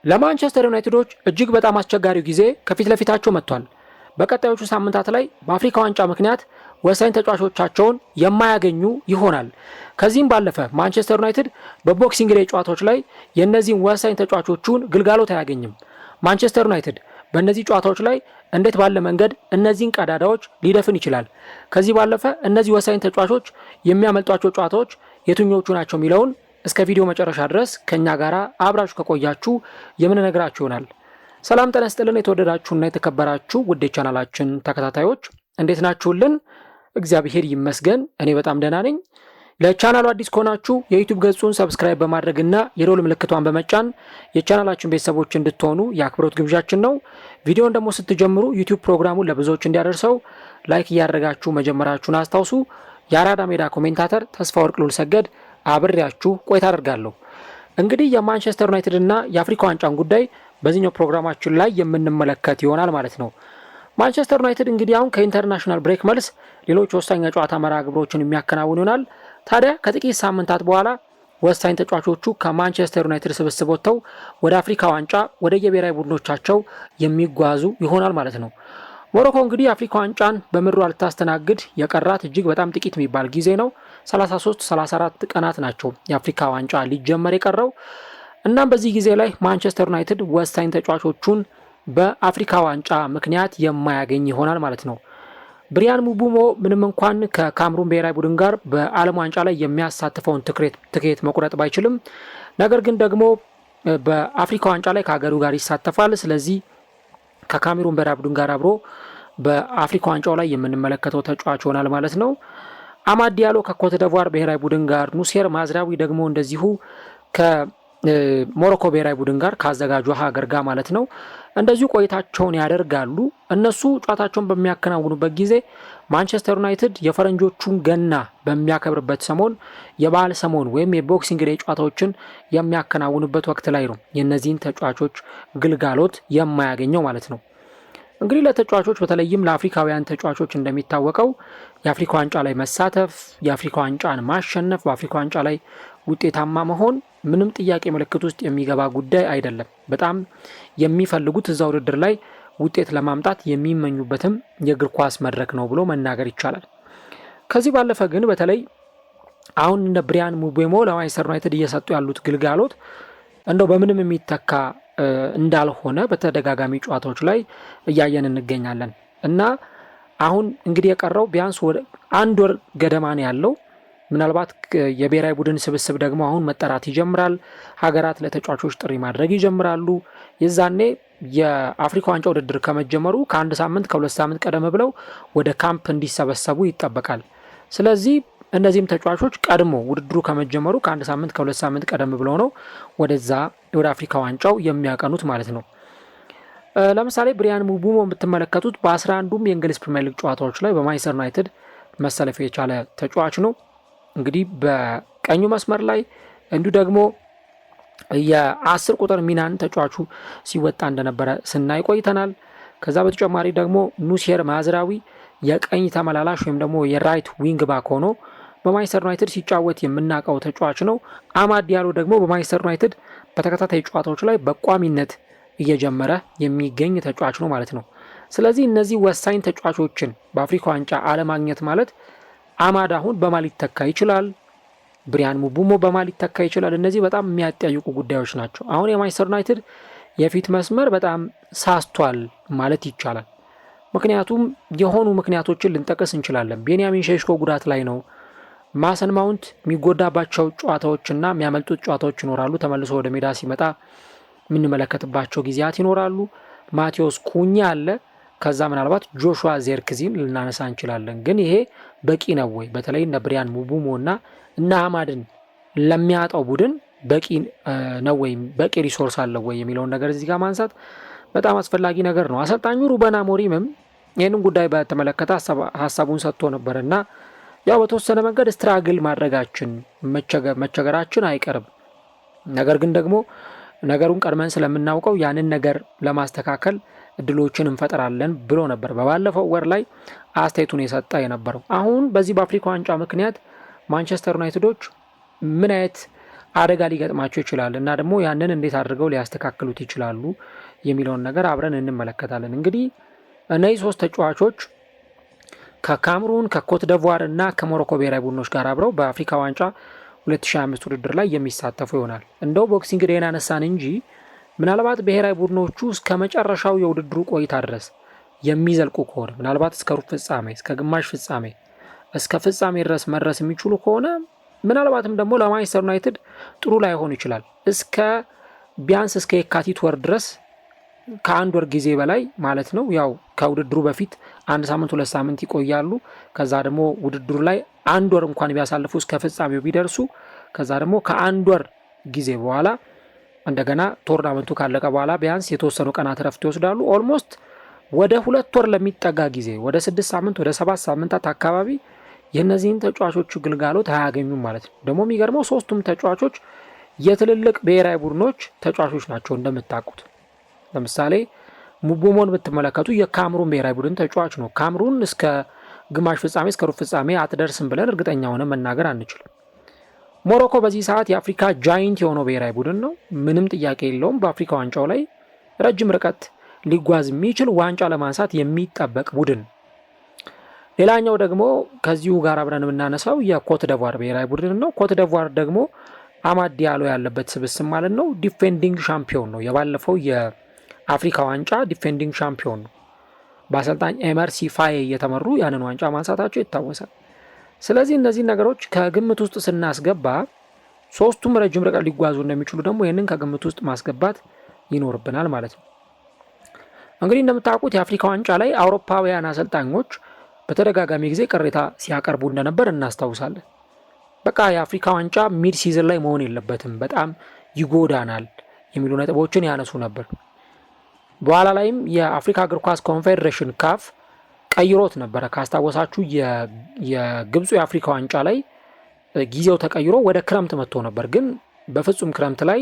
ለማንቸስተር ዩናይትዶች እጅግ በጣም አስቸጋሪው ጊዜ ከፊት ለፊታቸው መጥቷል። በቀጣዮቹ ሳምንታት ላይ በአፍሪካ ዋንጫ ምክንያት ወሳኝ ተጫዋቾቻቸውን የማያገኙ ይሆናል። ከዚህም ባለፈ ማንቸስተር ዩናይትድ በቦክሲንግ ዴይ ጨዋታዎች ላይ የእነዚህን ወሳኝ ተጫዋቾቹን ግልጋሎት አያገኝም። ማንቸስተር ዩናይትድ በእነዚህ ጨዋታዎች ላይ እንዴት ባለ መንገድ እነዚህን ቀዳዳዎች ሊደፍን ይችላል? ከዚህ ባለፈ እነዚህ ወሳኝ ተጫዋቾች የሚያመልጧቸው ጨዋታዎች የትኞቹ ናቸው የሚለውን እስከ ቪዲዮ መጨረሻ ድረስ ከኛ ጋር አብራችሁ ከቆያችሁ የምንነግራችሁ ይሆናል። ሰላም ጤና ይስጥልን። የተወደዳችሁና የተከበራችሁ ውድ ቻናላችን ተከታታዮች እንዴት ናችሁልን? እግዚአብሔር ይመስገን እኔ በጣም ደህና ነኝ። ለቻናሉ አዲስ ከሆናችሁ የዩቲዩብ ገጹን ሰብስክራይብ በማድረግና የደወል ምልክቷን በመጫን የቻናላችን ቤተሰቦች እንድትሆኑ የአክብሮት ግብዣችን ነው። ቪዲዮውን ደግሞ ስትጀምሩ ዩቲዩብ ፕሮግራሙን ለብዙዎች እንዲያደርሰው ላይክ እያደረጋችሁ መጀመራችሁን አስታውሱ። የአራዳ ሜዳ ኮሜንታተር ተስፋ ወርቅ ሉል ሰገድ አብሬያችሁ ቆይታ አደርጋለሁ። እንግዲህ የማንቸስተር ዩናይትድ እና የአፍሪካ ዋንጫን ጉዳይ በዚህኛው ፕሮግራማችን ላይ የምንመለከት ይሆናል ማለት ነው። ማንቸስተር ዩናይትድ እንግዲህ አሁን ከኢንተርናሽናል ብሬክ መልስ ሌሎች ወሳኝ የጨዋታ መርሃ ግብሮችን የሚያከናውን ይሆናል። ታዲያ ከጥቂት ሳምንታት በኋላ ወሳኝ ተጫዋቾቹ ከማንቸስተር ዩናይትድ ስብስብ ወጥተው ወደ አፍሪካ ዋንጫ ወደ የብሔራዊ ቡድኖቻቸው የሚጓዙ ይሆናል ማለት ነው። ሞሮኮ እንግዲህ የአፍሪካ ዋንጫን በምድሯ ልታስተናግድ የቀራት እጅግ በጣም ጥቂት የሚባል ጊዜ ነው። 33-34 ቀናት ናቸው የአፍሪካ ዋንጫ ሊጀመር የቀረው። እናም በዚህ ጊዜ ላይ ማንቸስተር ዩናይትድ ወሳኝ ተጫዋቾቹን በአፍሪካ ዋንጫ ምክንያት የማያገኝ ይሆናል ማለት ነው። ብሪያን ሙቡሞ ምንም እንኳን ከካምሩን ብሔራዊ ቡድን ጋር በዓለም ዋንጫ ላይ የሚያሳትፈውን ትኬት መቁረጥ ባይችልም፣ ነገር ግን ደግሞ በአፍሪካ ዋንጫ ላይ ከሀገሩ ጋር ይሳተፋል። ስለዚህ ከካሜሩን ብሔራዊ ቡድን ጋር አብሮ በአፍሪካ ዋንጫው ላይ የምንመለከተው ተጫዋች ይሆናል ማለት ነው። አማድ ዲያሎ ከኮት ዲቯር ብሔራዊ ቡድን ጋር፣ ኑሴር ማዝራዊ ደግሞ እንደዚሁ ከሞሮኮ ብሔራዊ ቡድን ጋር ካዘጋጁ ሀገር ጋር ማለት ነው እንደዚሁ ቆይታቸውን ያደርጋሉ። እነሱ ጨዋታቸውን በሚያከናውኑበት ጊዜ ማንቸስተር ዩናይትድ የፈረንጆቹን ገና በሚያከብርበት ሰሞን የበዓል ሰሞን ወይም የቦክሲንግ ዴይ ጨዋታዎችን የሚያከናውኑበት ወቅት ላይ ነው የእነዚህን ተጫዋቾች ግልጋሎት የማያገኘው ማለት ነው። እንግዲህ ለተጫዋቾች በተለይም ለአፍሪካውያን ተጫዋቾች እንደሚታወቀው የአፍሪካ ዋንጫ ላይ መሳተፍ፣ የአፍሪካ ዋንጫን ማሸነፍ፣ በአፍሪካ ዋንጫ ላይ ውጤታማ መሆን ምንም ጥያቄ ምልክት ውስጥ የሚገባ ጉዳይ አይደለም። በጣም የሚፈልጉት እዛ ውድድር ላይ ውጤት ለማምጣት የሚመኙበትም የእግር ኳስ መድረክ ነው ብሎ መናገር ይቻላል። ከዚህ ባለፈ ግን በተለይ አሁን እንደ ብሪያን ሙቤሞ ለማንቸስተር ዩናይትድ እየሰጡ ያሉት ግልጋሎት እንደው በምንም የሚተካ እንዳልሆነ በተደጋጋሚ ጨዋታዎች ላይ እያየን እንገኛለን እና አሁን እንግዲህ የቀረው ቢያንስ አንድ ወር ገደማ ነው ያለው። ምናልባት የብሔራዊ ቡድን ስብስብ ደግሞ አሁን መጠራት ይጀምራል። ሀገራት ለተጫዋቾች ጥሪ ማድረግ ይጀምራሉ። የዛኔ የአፍሪካ ዋንጫ ውድድር ከመጀመሩ ከአንድ ሳምንት ከሁለት ሳምንት ቀደም ብለው ወደ ካምፕ እንዲሰበሰቡ ይጠበቃል። ስለዚህ እነዚህም ተጫዋቾች ቀድሞ ውድድሩ ከመጀመሩ ከአንድ ሳምንት ከሁለት ሳምንት ቀደም ብለው ነው ወደ አፍሪካ ዋንጫው የሚያቀኑት ማለት ነው። ለምሳሌ ብሪያን ሙቡሞ የምትመለከቱት በ11ዱም የእንግሊዝ ፕሪሚየር ሊግ ጨዋታዎች ላይ በማንቸስተር ዩናይትድ መሰለፍ የቻለ ተጫዋች ነው። እንግዲህ በቀኙ መስመር ላይ እንዲሁ ደግሞ የ10 ቁጥር ሚናን ተጫዋቹ ሲወጣ እንደነበረ ስናይ ቆይተናል። ከዛ በተጨማሪ ደግሞ ኑሴር ማዝራዊ የቀኝ ተመላላሽ ወይም ደግሞ የራይት ዊንግ ባክ ሆኖ በማንቸስተር ዩናይትድ ሲጫወት የምናውቀው ተጫዋች ነው። አማድ ዲያሎ ደግሞ በማንቸስተር ዩናይትድ በተከታታይ ጨዋታዎች ላይ በቋሚነት እየጀመረ የሚገኝ ተጫዋች ነው ማለት ነው። ስለዚህ እነዚህ ወሳኝ ተጫዋቾችን በአፍሪካ ዋንጫ አለማግኘት ማለት አማድ አሁን በማን ሊተካ ይችላል? ብሪያን ሙቡሞ በማን ሊተካ ይችላል? እነዚህ በጣም የሚያጠያይቁ ጉዳዮች ናቸው። አሁን የማንቸስተር ዩናይትድ የፊት መስመር በጣም ሳስቷል ማለት ይቻላል። ምክንያቱም የሆኑ ምክንያቶችን ልንጠቅስ እንችላለን። ቤንያሚን ሼሽኮ ጉዳት ላይ ነው። ማሰን ማውንት የሚጎዳባቸው ጨዋታዎችና የሚያመልጡት ጨዋታዎች ይኖራሉ። ተመልሶ ወደ ሜዳ ሲመጣ የምንመለከትባቸው ጊዜያት ይኖራሉ። ማቴዎስ ኩኛ አለ። ከዛ ምናልባት ጆሹዋ ዜርክዚን ልናነሳ እንችላለን። ግን ይሄ በቂ ነው ወይ? በተለይ እነ ብሪያን ሙቡሞ እና አማድን ለሚያጣው ቡድን በቂ ነው ወይ? በቂ ሪሶርስ አለው ወይ የሚለውን ነገር እዚህ ጋር ማንሳት በጣም አስፈላጊ ነገር ነው። አሰልጣኙ ሩበን አሞሪምም ይህንን ጉዳይ በተመለከተ ሀሳቡን ሰጥቶ ነበር እና ያው በተወሰነ መንገድ ስትራግል ማድረጋችን መቸገራችን አይቀርም። ነገር ግን ደግሞ ነገሩን ቀድመን ስለምናውቀው ያንን ነገር ለማስተካከል እድሎችን እንፈጥራለን ብሎ ነበር በባለፈው ወር ላይ አስተያየቱን የሰጠ የነበረው። አሁን በዚህ በአፍሪካ ዋንጫ ምክንያት ማንቸስተር ዩናይትዶች ምን አይነት አደጋ ሊገጥማቸው ይችላል እና ደግሞ ያንን እንዴት አድርገው ሊያስተካክሉት ይችላሉ የሚለውን ነገር አብረን እንመለከታለን። እንግዲህ እነዚህ 3 ተጫዋቾች ከካምሩን ከኮት ደቯር እና ከሞሮኮ ብሔራዊ ቡድኖች ጋር አብረው በአፍሪካ ዋንጫ 2025 ውድድር ላይ የሚሳተፉ ይሆናል። እንደው ቦክሲንግ ዴይን አነሳን እንጂ ምናልባት ብሔራዊ ቡድኖቹ እስከ መጨረሻው የውድድሩ ቆይታ ድረስ የሚዘልቁ ከሆነ ምናልባት እስከ ሩብ ፍጻሜ፣ እስከ ግማሽ ፍጻሜ፣ እስከ ፍጻሜ ድረስ መድረስ የሚችሉ ከሆነ ምናልባትም ደግሞ ለማንቸስተር ዩናይትድ ጥሩ ላይሆን ይችላል። ቢያንስ እስከ የካቲት ወር ድረስ ከአንድ ወር ጊዜ በላይ ማለት ነው። ያው ከውድድሩ በፊት 1 ሳምንት 2 ሳምንት ይቆያሉ። ከዛ ደግሞ ውድድሩ ላይ 1 ወር እንኳን ቢያሳልፉ እስከ ፍጻሜው ቢደርሱ ከዛ ደግሞ ከ1 ወር ጊዜ በኋላ እንደገና ቶርናመንቱ ካለቀ በኋላ ቢያንስ የተወሰኑ ቀናት ረፍት ይወስዳሉ። ኦልሞስት ወደ 2 ወር ለሚጠጋ ጊዜ ወደ 6 ሳምንት ወደ 7 ሳምንታት አካባቢ የእነዚህን ተጫዋቾች ግልጋሎት አያገኙም ማለት ነው። ደግሞ የሚገርመው 3ቱም ተጫዋቾች የትልልቅ ብሔራዊ ቡድኖች ተጫዋቾች ናቸው እንደምታውቁት። ለምሳሌ ሙቡሞን ብትመለከቱ የካምሩን ብሔራዊ ቡድን ተጫዋች ነው። ካምሩን እስከ ግማሽ ፍጻሜ እስከ ሩብ ፍጻሜ አትደርስም ብለን እርግጠኛ ሆነ መናገር አንችልም። ሞሮኮ በዚህ ሰዓት የአፍሪካ ጃይንት የሆነው ብሔራዊ ቡድን ነው። ምንም ጥያቄ የለውም። በአፍሪካ ዋንጫው ላይ ረጅም ርቀት ሊጓዝ የሚችል ዋንጫ ለማንሳት የሚጠበቅ ቡድን። ሌላኛው ደግሞ ከዚሁ ጋር አብረን የምናነሳው የኮት ደቯር ብሔራዊ ቡድን ነው። ኮት ደቯር ደግሞ አማድ ዲያሎ ያለበት ስብስብ ማለት ነው። ዲፌንዲንግ ሻምፒዮን ነው። የባለፈው የአፍሪካ ዋንጫ ዲፌንዲንግ ሻምፒዮን ነው። በአሰልጣኝ ኤመርሲ ፋዬ እየተመሩ ያንን ዋንጫ ማንሳታቸው ይታወሳል። ስለዚህ እነዚህ ነገሮች ከግምት ውስጥ ስናስገባ 3ቱም ረጅም ርቀት ሊጓዙ እንደሚችሉ ደግሞ ይህንን ከግምት ውስጥ ማስገባት ይኖርብናል ማለት ነው። እንግዲህ እንደምታውቁት የአፍሪካ ዋንጫ ላይ አውሮፓውያን አሰልጣኞች በተደጋጋሚ ጊዜ ቅሬታ ሲያቀርቡ እንደነበር እናስታውሳለን። በቃ የአፍሪካ ዋንጫ ሚድ ሲዝን ላይ መሆን የለበትም፣ በጣም ይጎዳናል የሚሉ ነጥቦችን ያነሱ ነበር። በኋላ ላይም የአፍሪካ እግር ኳስ ኮንፌዴሬሽን ካፍ ቀይሮት ነበረ። ካስታወሳችሁ የግብፁ የአፍሪካ ዋንጫ ላይ ጊዜው ተቀይሮ ወደ ክረምት መጥቶ ነበር። ግን በፍጹም ክረምት ላይ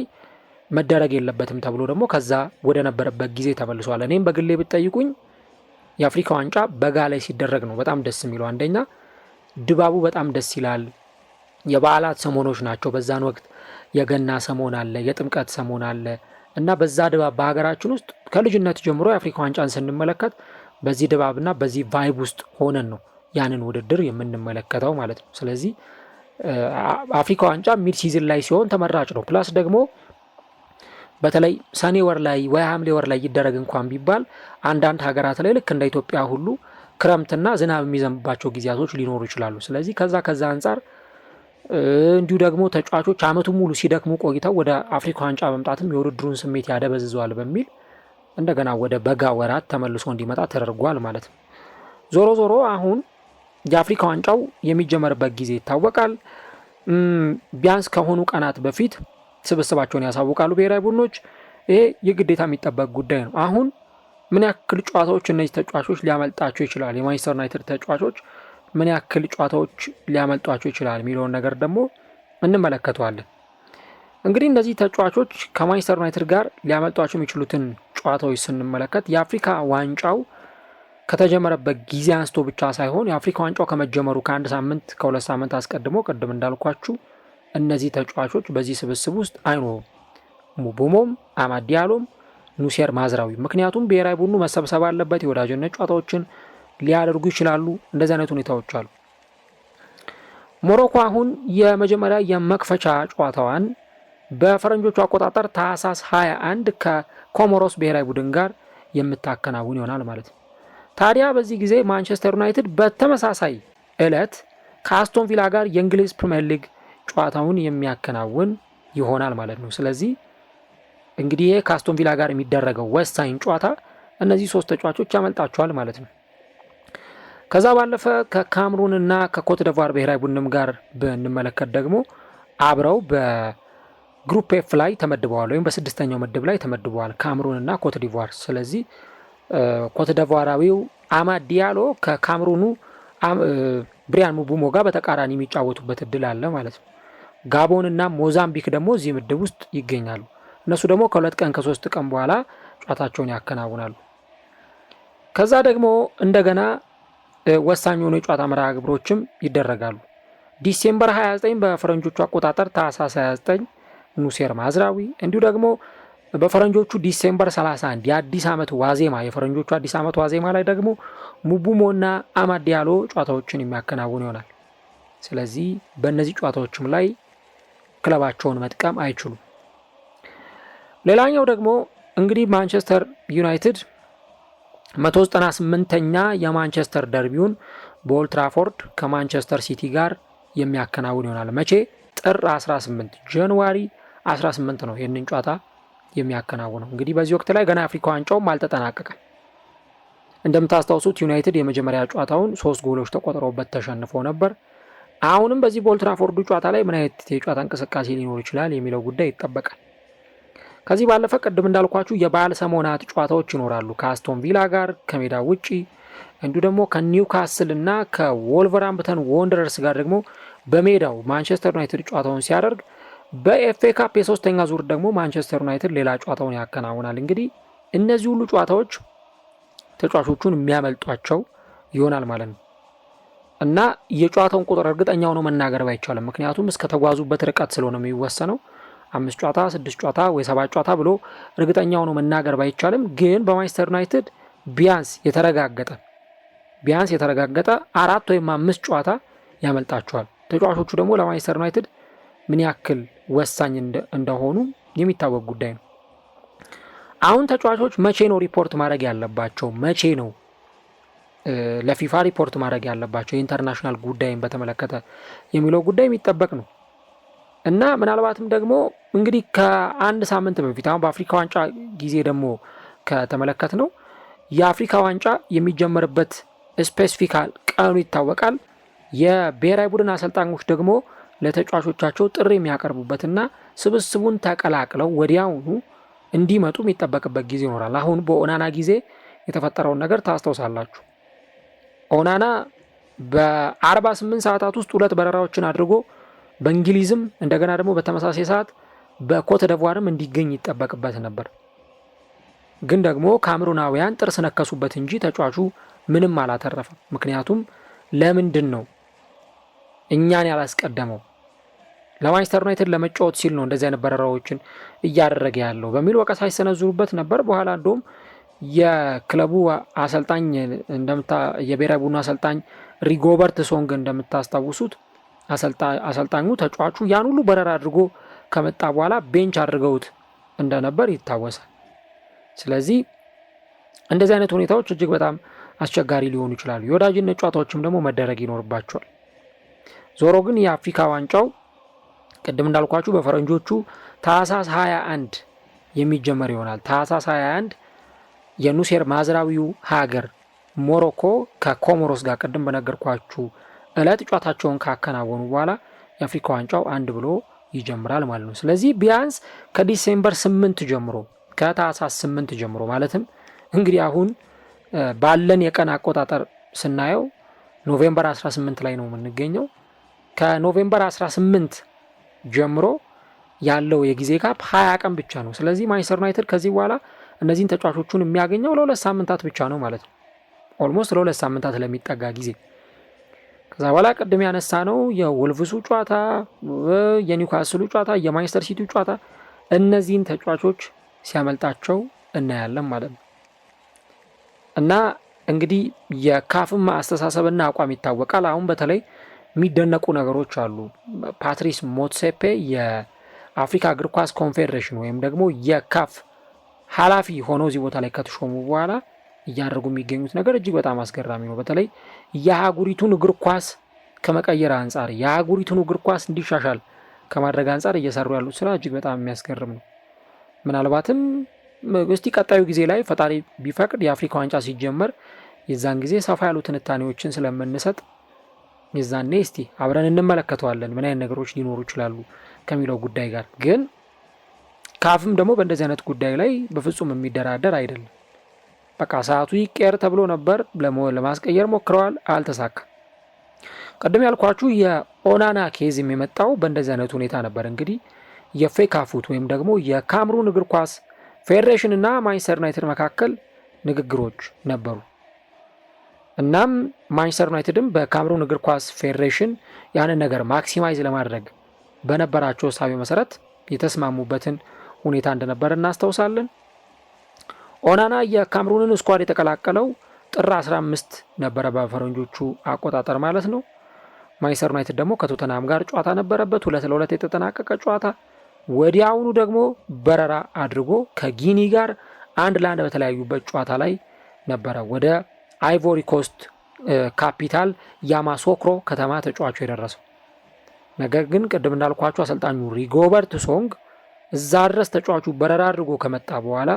መደረግ የለበትም ተብሎ ደግሞ ከዛ ወደ ነበረበት ጊዜ ተመልሷል። እኔም በግሌ ብትጠይቁኝ የአፍሪካ ዋንጫ በጋ ላይ ሲደረግ ነው በጣም ደስ የሚለው። አንደኛ ድባቡ በጣም ደስ ይላል። የበዓላት ሰሞኖች ናቸው። በዛን ወቅት የገና ሰሞን አለ፣ የጥምቀት ሰሞን አለ እና በዛ ድባብ በሀገራችን ውስጥ ከልጅነት ጀምሮ የአፍሪካ ዋንጫን ስንመለከት በዚህ ድባብና በዚህ ቫይብ ውስጥ ሆነን ነው ያንን ውድድር የምንመለከተው ማለት ነው። ስለዚህ አፍሪካ ዋንጫ ሚድ ሲዝን ላይ ሲሆን ተመራጭ ነው። ፕላስ ደግሞ በተለይ ሰኔ ወር ላይ ወይ ሐምሌ ወር ላይ ይደረግ እንኳን ቢባል አንዳንድ ሀገራት ላይ ልክ እንደ ኢትዮጵያ ሁሉ ክረምትና ዝናብ የሚዘንብባቸው ጊዜያቶች ሊኖሩ ይችላሉ። ስለዚህ ከዛ አንጻር እንዲሁ ደግሞ ተጫዋቾች ዓመቱን ሙሉ ሲደክሙ ቆይተው ወደ አፍሪካ ዋንጫ መምጣትም የውድድሩን ስሜት ያደበዝዘዋል በሚል እንደገና ወደ በጋ ወራት ተመልሶ እንዲመጣ ተደርጓል ማለት ነው። ዞሮ ዞሮ አሁን የአፍሪካ ዋንጫው የሚጀመርበት ጊዜ ይታወቃል። ቢያንስ ከሆኑ ቀናት በፊት ስብስባቸውን ያሳውቃሉ ብሔራዊ ቡድኖች። ይሄ የግዴታ የሚጠበቅ ጉዳይ ነው። አሁን ምን ያክል ጨዋታዎች እነዚህ ተጫዋቾች ሊያመልጣቸው ይችላል፣ የማንቸስተር ዩናይትድ ተጫዋቾች ምን ያክል ጨዋታዎች ሊያመልጧቸው ይችላል የሚለውን ነገር ደግሞ እንመለከተዋለን። እንግዲህ እነዚህ ተጫዋቾች ከማንቸስተር ዩናይትድ ጋር ሊያመልጧቸው የሚችሉትን ጨዋታዎች ስንመለከት የአፍሪካ ዋንጫው ከተጀመረበት ጊዜ አንስቶ ብቻ ሳይሆን የአፍሪካ ዋንጫው ከመጀመሩ ከ1 ሳምንት ከ2 ሳምንት አስቀድሞ ቅድም እንዳልኳችሁ እነዚህ ተጫዋቾች በዚህ ስብስብ ውስጥ አይኖሩም። ሙቡሞም፣ አማድ ዲያሎም፣ ኑሴር ማዝራዊ። ምክንያቱም ብሔራዊ ቡድኑ መሰብሰብ አለበት፣ የወዳጅነት ጨዋታዎችን ሊያደርጉ ይችላሉ። እንደዚህ አይነት ሁኔታዎች አሉ። ሞሮኮ አሁን የመጀመሪያ የመክፈቻ ጨዋታዋን በፈረንጆቹ አቆጣጠር ታህሳስ 21 ከኮሞሮስ ብሔራዊ ቡድን ጋር የምታከናውን ይሆናል ማለት ነው። ታዲያ በዚህ ጊዜ ማንቸስተር ዩናይትድ በተመሳሳይ ዕለት ከአስቶን ቪላ ጋር የእንግሊዝ ፕሪሚየር ሊግ ጨዋታውን የሚያከናውን ይሆናል ማለት ነው። ስለዚህ እንግዲህ ይሄ ከአስቶን ቪላ ጋር የሚደረገው ወሳኝ ጨዋታ እነዚህ 3 ተጫዋቾች ያመልጣቸዋል ማለት ነው። ከዛ ባለፈ ከካምሩን እና ከኮት ደቯር ብሔራዊ ቡድንም ጋር ብንመለከት ደግሞ አብረው በግሩፕ ኤፍ ላይ ተመድበዋል ወይም በ6ኛው ምድብ ላይ ተመድበዋል ካምሩን እና ኮት ዲቯር። ስለዚህ ኮት ደቯራዊው አማድ ዲያሎ ከካምሩኑ ብሪያን ሙቡሞ ጋር በተቃራኒ የሚጫወቱበት እድል አለ ማለት ነው። ጋቦን እና ሞዛምቢክ ደግሞ እዚህ ምድብ ውስጥ ይገኛሉ። እነሱ ደግሞ ከ2 ቀን ከ3 ቀን በኋላ ጨዋታቸውን ያከናውናሉ። ከዛ ደግሞ እንደገና ወሳኝ የሆኑ የጨዋታ መርሃ ግብሮችም ይደረጋሉ። ዲሴምበር 29 በፈረንጆቹ አቆጣጠር ታህሳስ 29 ኑሴር ማዝራዊ እንዲሁ ደግሞ በፈረንጆቹ ዲሴምበር 31 የአዲስ ዓመት ዋዜማ የፈረንጆቹ አዲስ ዓመት ዋዜማ ላይ ደግሞ ሙቡሞና አማድ ዲያሎ ጨዋታዎችን የሚያከናውኑ ይሆናል። ስለዚህ በእነዚህ ጨዋታዎችም ላይ ክለባቸውን መጥቀም አይችሉም። ሌላኛው ደግሞ እንግዲህ ማንቸስተር ዩናይትድ 198ኛ የማንቸስተር ደርቢውን በኦልድ ትራፎርድ ከማንቸስተር ሲቲ ጋር የሚያከናውን ይሆናል። መቼ? ጥር 18 ጃንዋሪ 18 ነው ይህንን ጨዋታ የሚያከናውነው። እንግዲህ በዚህ ወቅት ላይ ገና አፍሪካ ዋንጫውም አልተጠናቀቀም። እንደምታስታውሱት ዩናይትድ የመጀመሪያ ጨዋታውን 3 ጎሎች ተቆጥረውበት ተሸንፎ ነበር። አሁንም በዚህ በኦልድ ትራፎርዱ ጨዋታ ላይ ምን አይነት የጨዋታ እንቅስቃሴ ሊኖር ይችላል የሚለው ጉዳይ ይጠበቃል። ከዚህ ባለፈ ቅድም እንዳልኳችሁ የበዓል ሰሞናት ጨዋታዎች ይኖራሉ ከአስቶን ቪላ ጋር ከሜዳ ውጪ፣ እንዲሁ ደግሞ ከኒውካስል እና ከወልቨርሃምፕተን ወንደረርስ ጋር ደግሞ በሜዳው ማንቸስተር ዩናይትድ ጨዋታውን ሲያደርግ፣ በኤፍኤ ካፕ የሶስተኛ ዙር ደግሞ ማንቸስተር ዩናይትድ ሌላ ጨዋታውን ያከናውናል። እንግዲህ እነዚህ ሁሉ ጨዋታዎች ተጫዋቾቹን የሚያመልጧቸው ይሆናል ማለት ነው እና የጨዋታውን ቁጥር እርግጠኛ ሆኖ መናገር ባይቻልም፣ ምክንያቱም እስከ ተጓዙበት ርቀት ስለሆነ የሚወሰነው 5 ጨዋታ 6 ጨዋታ ወይ 7 ጨዋታ ብሎ እርግጠኛ ሆኖ መናገር ባይቻልም፣ ግን በማንቸስተር ዩናይትድ ቢያንስ የተረጋገጠ 4 ወይም 5 ጨዋታ ያመልጣቸዋል። ተጫዋቾቹ ደግሞ ለማንቸስተር ዩናይትድ ምን ያክል ወሳኝ እንደሆኑ የሚታወቅ ጉዳይ ነው። አሁን ተጫዋቾች መቼ ነው ሪፖርት ማድረግ ያለባቸው? መቼ ነው ለፊፋ ሪፖርት ማድረግ ያለባቸው የኢንተርናሽናል ጉዳይን በተመለከተ የሚለው ጉዳይ የሚጠበቅ ነው እና ምናልባትም ደግሞ እንግዲህ ከአንድ ሳምንት በፊት አሁን በአፍሪካ ዋንጫ ጊዜ ደግሞ ከተመለከት ነው የአፍሪካ ዋንጫ የሚጀመርበት ስፔሲፊካል ቀኑ ይታወቃል። የብሔራዊ ቡድን አሰልጣኞች ደግሞ ለተጫዋቾቻቸው ጥሪ የሚያቀርቡበትና ስብስቡን ተቀላቅለው ወዲያውኑ እንዲመጡ የሚጠበቅበት ጊዜ ይኖራል። አሁን በኦናና ጊዜ የተፈጠረውን ነገር ታስታውሳላችሁ። ኦናና በ48 ሰዓታት ውስጥ 2 በረራዎችን አድርጎ በእንግሊዝም እንደገና ደግሞ በተመሳሳይ ሰዓት በኮተ ደቯርም እንዲገኝ ይጠበቅበት ነበር። ግን ደግሞ ካሜሩናውያን ጥርስ ነከሱበት እንጂ ተጫዋቹ ምንም አላተረፈም። ምክንያቱም ለምንድን ነው እኛን ያላስቀደመው? ለማንቸስተር ዩናይትድ ለመጫወት ሲል ነው እንደዚህ አይነት በረራዎችን እያደረገ ያለው በሚል ወቀሳ ሲሰነዝሩበት ነበር። በኋላ እንደውም የክለቡ አሰልጣኝ የብሔራዊ ቡድኑ አሰልጣኝ ሪጎበርት ሶንግ እንደምታስታውሱት አሰልጣኙ ተጫዋቹ ያን ሁሉ በረራ አድርጎ ከመጣ በኋላ ቤንች አድርገውት እንደነበር ይታወሳል። ስለዚህ እንደዚህ አይነት ሁኔታዎች እጅግ በጣም አስቸጋሪ ሊሆኑ ይችላሉ። የወዳጅነት ጨዋታዎችም ደግሞ መደረግ ይኖርባቸዋል። ዞሮ ግን የአፍሪካ ዋንጫው ቅድም እንዳልኳችሁ በፈረንጆቹ ታህሳስ 21 የሚጀመር ይሆናል። ታህሳስ 21 የኑሴር ማዝራዊው ሀገር ሞሮኮ ከኮሞሮስ ጋር ቅድም በነገርኳችሁ እለት ጨዋታቸውን ካከናወኑ በኋላ የአፍሪካ ዋንጫው 1 ብሎ ይጀምራል ማለት ነው። ስለዚህ ቢያንስ ከዲሴምበር 8 ጀምሮ ከታህሳስ 8 ጀምሮ ማለትም እንግዲህ አሁን ባለን የቀን አቆጣጠር ስናየው ኖቬምበር 18 ላይ ነው የምንገኘው። ከኖቬምበር 18 ጀምሮ ያለው የጊዜ ጋፕ 20 ቀን ብቻ ነው። ስለዚህ ማንቸስተር ዩናይትድ ከዚህ በኋላ እነዚህን ተጫዋቾቹን የሚያገኘው ለ2 ሳምንታት ብቻ ነው ማለት ነው። ኦልሞስት ለ2 ሳምንታት ለሚጠጋ ጊዜ። ከዛ በኋላ ቅድም ያነሳ ነው የወልቭሱ ጨዋታ፣ የኒውካስሉ ጨዋታ፣ የማንቸስተር ሲቲው ጨዋታ እነዚህን ተጫዋቾች ሲያመልጣቸው እናያለን ማለት ነው እና እንግዲህ የካፍም አስተሳሰብና አቋም ይታወቃል። አሁን በተለይ የሚደነቁ ነገሮች አሉ። ፓትሪስ ሞትሴፔ የአፍሪካ እግር ኳስ ኮንፌዴሬሽን ወይም ደግሞ የካፍ ኃላፊ ሆነው እዚህ ቦታ ላይ ከተሾሙ በኋላ እያደረጉ የሚገኙት ነገር እጅግ በጣም አስገራሚ ነው። በተለይ የአህጉሪቱን እግር ኳስ ከመቀየር አንጻር የአህጉሪቱን እግር ኳስ እንዲሻሻል ከማድረግ አንጻር እየሰሩ ያሉት ስራ እጅግ በጣም የሚያስገርም ነው። ምናልባትም እስቲ ቀጣዩ ጊዜ ላይ ፈጣሪ ቢፈቅድ የአፍሪካ ዋንጫ ሲጀመር የዛን ጊዜ ሰፋ ያሉ ትንታኔዎችን ስለምንሰጥ የዛኔ እስቲ አብረን እንመለከተዋለን ምን አይነት ነገሮች ሊኖሩ ይችላሉ ከሚለው ጉዳይ ጋር። ግን ካፍም ደግሞ በእንደዚህ አይነት ጉዳይ ላይ በፍጹም የሚደራደር አይደለም። በቃ ሰዓቱ ይቀየር ተብሎ ነበር፣ ለማስቀየር ሞክረዋል፣ አልተሳካም። ቀደም ያልኳችሁ የኦናና ኬዝ የሚመጣው በእንደዚህ አይነት ሁኔታ ነበር። እንግዲህ የፌካፉት ወይም ደግሞ የካምሩን እግር ኳስ ፌዴሬሽን እና ማንቸስተር ዩናይትድ መካከል ንግግሮች ነበሩ። እናም ማንቸስተር ዩናይትድም በካምሩን እግር ኳስ ፌዴሬሽን ያንን ነገር ማክሲማይዝ ለማድረግ በነበራቸው እሳቤ መሰረት የተስማሙበትን ሁኔታ እንደነበር እናስታውሳለን። ኦናና የካምሩንን ስኳድ የተቀላቀለው ጥር 15 ነበረ በፈረንጆቹ አቆጣጠር ማለት ነው። ማንቸስተር ዩናይትድ ደግሞ ከቶተናም ጋር ጨዋታ ነበረበት፣ 2-2 የተጠናቀቀ ጨዋታ። ወዲያውኑ ደግሞ በረራ አድርጎ ከጊኒ ጋር 1-1 በተለያዩበት ጨዋታ ላይ ነበረ ወደ አይቮሪ ኮስት ካፒታል ያማሶክሮ ከተማ ተጫዋቹ የደረሰው። ነገር ግን ቅድም እንዳልኳቸው አሰልጣኙ ሪጎበርት ሶንግ እዛ ድረስ ተጫዋቹ በረራ አድርጎ ከመጣ በኋላ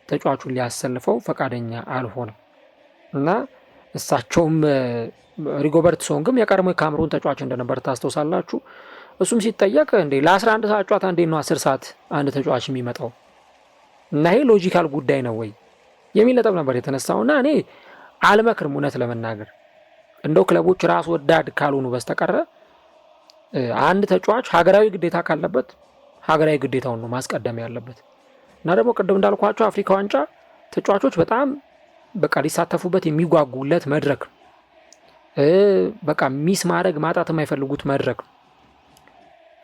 ተጫዋቹን ሊያሰልፈው ፈቃደኛ አልሆነም እና እሳቸውም ሪጎበርት ሶንግም የቀድሞ የካምሩን ተጫዋች እንደነበር ታስታውሳላችሁ። እሱም ሲጠየቅ እንዴ ለ11 ሰዓት ጨዋታ እንዴት ነው 10 ሰዓት አንድ ተጫዋች የሚመጣው እና ይሄ ሎጂካል ጉዳይ ነው ወይ የሚል ነጥብ ነበር የተነሳውና እኔ አልመክርም። እውነት ለመናገር እንደው ክለቦች ራስ ወዳድ ካልሆኑ በስተቀረ አንድ ተጫዋች ሀገራዊ ግዴታ ካለበት ሀገራዊ ግዴታውን ነው ማስቀደም ያለበት እና ደግሞ ቅድም እንዳልኳቸው አፍሪካ ዋንጫ ተጫዋቾች በጣም በቃ ሊሳተፉበት የሚጓጉለት መድረክ በቃ ሚስ ማድረግ ማጣት የማይፈልጉት መድረክ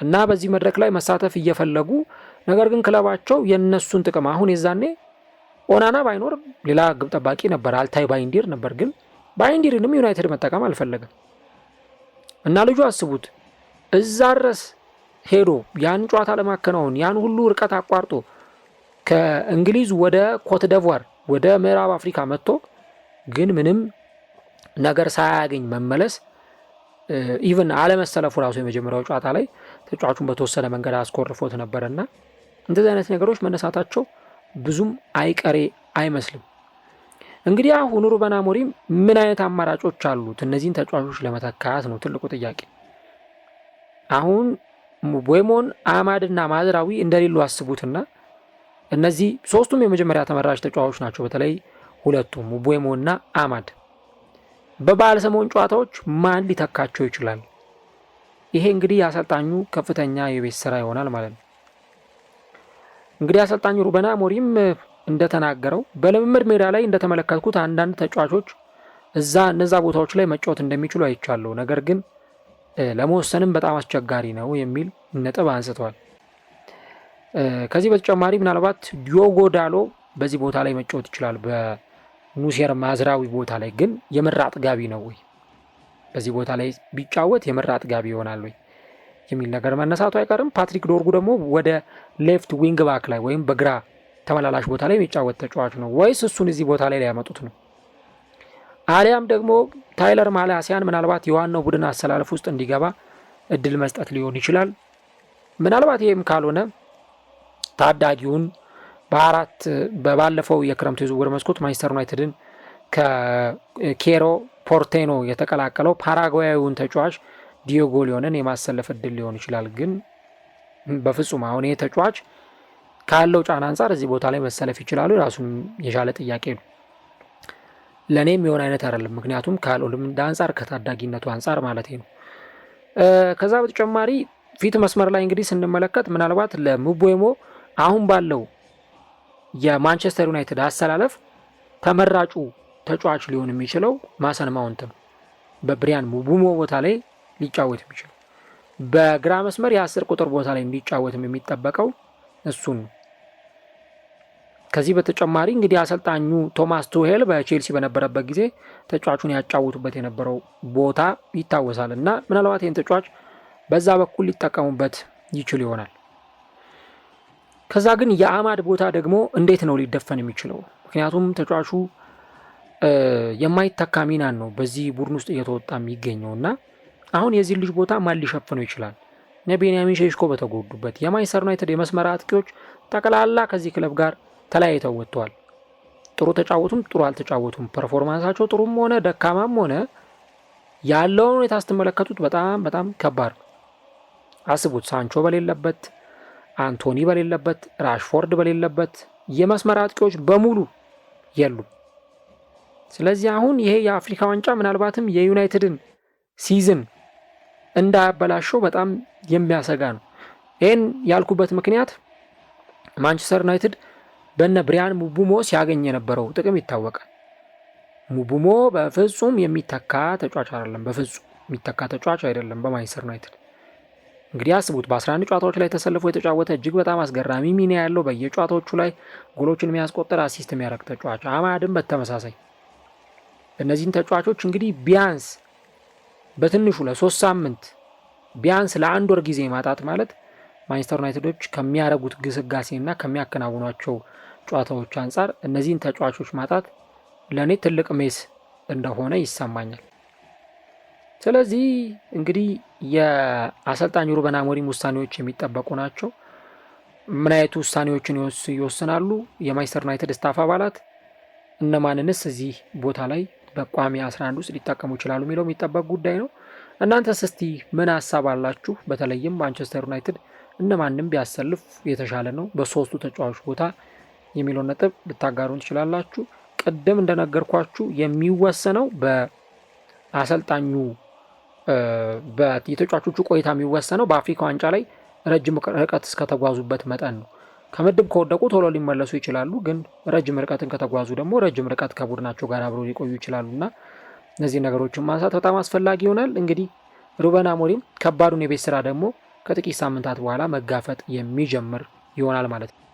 እና በዚህ መድረክ ላይ መሳተፍ እየፈለጉ ነገር ግን ክለባቸው የነሱን ጥቅም አሁን የዛኔ ኦናና ባይኖር ሌላ ግብ ጠባቂ ነበር፣ አልታይ ባይንዲር ነበር። ግን ባይንዲርንም ዩናይትድ መጠቀም አልፈለገም እና ልጁ አስቡት እዛ ድረስ ሄዶ ያን ጨዋታ ለማከናወን ያን ሁሉ ርቀት አቋርጦ ከእንግሊዝ ወደ ኮት ደቯር ወደ ምዕራብ አፍሪካ መጥቶ ግን ምንም ነገር ሳያገኝ መመለስ ኢቭን አለመሰለፉ ራሱ የመጀመሪያው ጨዋታ ላይ ተጫዋቹን በተወሰነ መንገድ አስኮርፎት ነበርና እንደዚህ አይነት ነገሮች መነሳታቸው ብዙም አይቀሬ አይመስልም። እንግዲህ አሁን ሩበን አሞሪም ምን አይነት አማራጮች አሉት እነዚህን ተጫዋቾች ለመተካት ነው ትልቁ ጥያቄ። አሁን ሙቤሞን አማድና ማዝራዊ እንደሌሉ አስቡትና እነዚህ ሶስቱም የመጀመሪያ ተመራጭ ተጫዋቾች ናቸው። በተለይ ሁለቱም ሙቤሞና አማድ በበዓል ሰሞን ጨዋታዎች ማን ሊተካቸው ይችላል? ይሄ እንግዲህ የአሰልጣኙ ከፍተኛ የቤት ስራ ይሆናል ማለት ነው። እንግዲህ አሰልጣኙ ሩበን አሞሪም እንደተናገረው በልምምድ ሜዳ ላይ እንደተመለከትኩት አንዳንድ ተጫዋቾች እነዛ ቦታዎች ላይ መጫወት እንደሚችሉ አይቻለሁ፣ ነገር ግን ለመወሰንም በጣም አስቸጋሪ ነው የሚል ነጥብ አንስተዋል። ከዚህ በተጨማሪ ምናልባት ዲዮጎ ዳሎ በዚህ ቦታ ላይ መጫወት ይችላል፣ በኑሴር ማዝራዊ ቦታ ላይ ግን የምራ አጥጋቢ ነው ወይ? በዚህ ቦታ ላይ ቢጫወት የምራ አጥጋቢ ይሆናል ወይ የሚል ነገር መነሳቱ አይቀርም። ፓትሪክ ዶርጉ ደግሞ ወደ ሌፍት ዊንግ ባክ ላይ ወይም በግራ ተመላላሽ ቦታ ላይ የሚጫወት ተጫዋች ነው ወይስ እሱን እዚህ ቦታ ላይ ሊያመጡት ነው? አሊያም ደግሞ ታይለር ማላሲያን ምናልባት የዋናው ቡድን አሰላለፍ ውስጥ እንዲገባ እድል መስጠት ሊሆን ይችላል። ምናልባት ይህም ካልሆነ ታዳጊውን በባለፈው የክረምቱ የዝውውር መስኮት ማንቸስተር ዩናይትድን ከኬሮ ፖርቴኖ የተቀላቀለው ፓራጓያዊውን ተጫዋች ዲዮጎ ሊዮንን የማሰለፍ እድል ሊሆን ይችላል። ግን በፍጹም አሁን ይህ ተጫዋች ካለው ጫና አንጻር እዚህ ቦታ ላይ መሰለፍ ይችላሉ ራሱን የቻለ ጥያቄ ነው። ለእኔም የሆነ አይነት አይደለም፣ ምክንያቱም ካለው ልምድ አንጻር ከታዳጊነቱ አንጻር ማለት ነው። ከዛ በተጨማሪ ፊት መስመር ላይ እንግዲህ ስንመለከት ምናልባት ለሙቤሞ አሁን ባለው የማንቸስተር ዩናይትድ አሰላለፍ ተመራጩ ተጫዋች ሊሆን የሚችለው ማሰን ማውንት ነው። በብሪያን ሙቡሞ ቦታ ላይ ሊጫወት የሚችለው በግራ መስመር የ10 ቁጥር ቦታ ላይ እንዲጫወትም የሚጠበቀው እሱን ነው። ከዚህ በተጨማሪ እንግዲህ አሰልጣኙ ቶማስ ቱሄል በቼልሲ በነበረበት ጊዜ ተጫዋቹን ያጫወቱበት የነበረው ቦታ ይታወሳል እና ምናልባት ይህን ተጫዋች በዛ በኩል ሊጠቀሙበት ይችል ይሆናል። ከዛ ግን የአማድ ቦታ ደግሞ እንዴት ነው ሊደፈን የሚችለው? ምክንያቱም ተጫዋቹ የማይተካ ሚናን ነው በዚህ ቡድን ውስጥ እየተወጣ የሚገኘው እና አሁን የዚህ ልጅ ቦታ ማን ሊሸፍነው ይችላል? ቤንያሚን ሼሽኮ በተጎዱበት የማንቸስተር ዩናይትድ የመስመር አጥቂዎች ጠቅላላ ከዚህ ክለብ ጋር ተለያይተው ወጥተዋል። ጥሩ ተጫወቱም ጥሩ አልተጫወቱም፣ ፐርፎርማንሳቸው ጥሩም ሆነ ደካማም ሆነ ያለውን ሁኔታ ስትመለከቱት በጣም በጣም ከባድ ነው። አስቡት፣ ሳንቾ በሌለበት፣ አንቶኒ በሌለበት፣ ራሽፎርድ በሌለበት የመስመር አጥቂዎች በሙሉ የሉም። ስለዚህ አሁን ይሄ የአፍሪካ ዋንጫ ምናልባትም የዩናይትድን ሲዝን እንዳያበላሸው በጣም የሚያሰጋ ነው። ይህን ያልኩበት ምክንያት ማንቸስተር ዩናይትድ በነ ብሪያን ሙቡሞ ሲያገኝ የነበረው ጥቅም ይታወቃል። ሙቡሞ በፍጹም የሚተካ ተጫዋች አይደለም፣ በፍጹም የሚተካ ተጫዋች አይደለም በማንቸስተር ዩናይትድ እንግዲህ አስቡት በ11 ጨዋታዎች ላይ ተሰልፎ የተጫወተ እጅግ በጣም አስገራሚ ሚና ያለው በየጨዋታዎቹ ላይ ጎሎችን የሚያስቆጥር አሲስት የሚያደርግ ተጫዋች፣ አማድም በተመሳሳይ። እነዚህን ተጫዋቾች እንግዲህ ቢያንስ በትንሹ ለ3 ሳምንት ቢያንስ ለ1 ወር ጊዜ ማጣት ማለት ማንቸስተር ዩናይትዶች ከሚያደርጉት ግስጋሴና ከሚያከናውኗቸው ጨዋታዎች አንጻር እነዚህን ተጫዋቾች ማጣት ለእኔ ትልቅ ሜስ እንደሆነ ይሰማኛል። ስለዚህ እንግዲህ የአሰልጣኝ ሩበን አሞሪም ውሳኔዎች የሚጠበቁ ናቸው። ምን አይነት ውሳኔዎችን ይወስናሉ? የማንቸስተር ዩናይትድ ስታፍ አባላት እነማንንስ እዚህ ቦታ ላይ በቋሚ 11 ውስጥ ሊጠቀሙ ይችላሉ የሚለው የሚጠበቅ ጉዳይ ነው። እናንተስ እስቲ ምን ሀሳብ አላችሁ? በተለይም ማንቸስተር ዩናይትድ እነማንም ቢያሰልፍ የተሻለ ነው በሶስቱ ተጫዋቾች ቦታ የሚለውን ነጥብ ልታጋሩን ትችላላችሁ። ቅድም እንደነገርኳችሁ የሚወሰነው በአሰልጣኙ የተጫዋቾቹ ቆይታ የሚወሰነው በአፍሪካ ዋንጫ ላይ ረጅም ርቀት እስከተጓዙበት መጠን ነው። ከምድብ ከወደቁ ቶሎ ሊመለሱ ይችላሉ፣ ግን ረጅም ርቀትን ከተጓዙ ደግሞ ረጅም ርቀት ከቡድናቸው ጋር አብረው ሊቆዩ ይችላሉ እና እነዚህ ነገሮችን ማንሳት በጣም አስፈላጊ ይሆናል። እንግዲህ ሩበን አሞሪም ከባዱን የቤት ስራ ደግሞ ከጥቂት ሳምንታት በኋላ መጋፈጥ የሚጀምር ይሆናል ማለት ነው።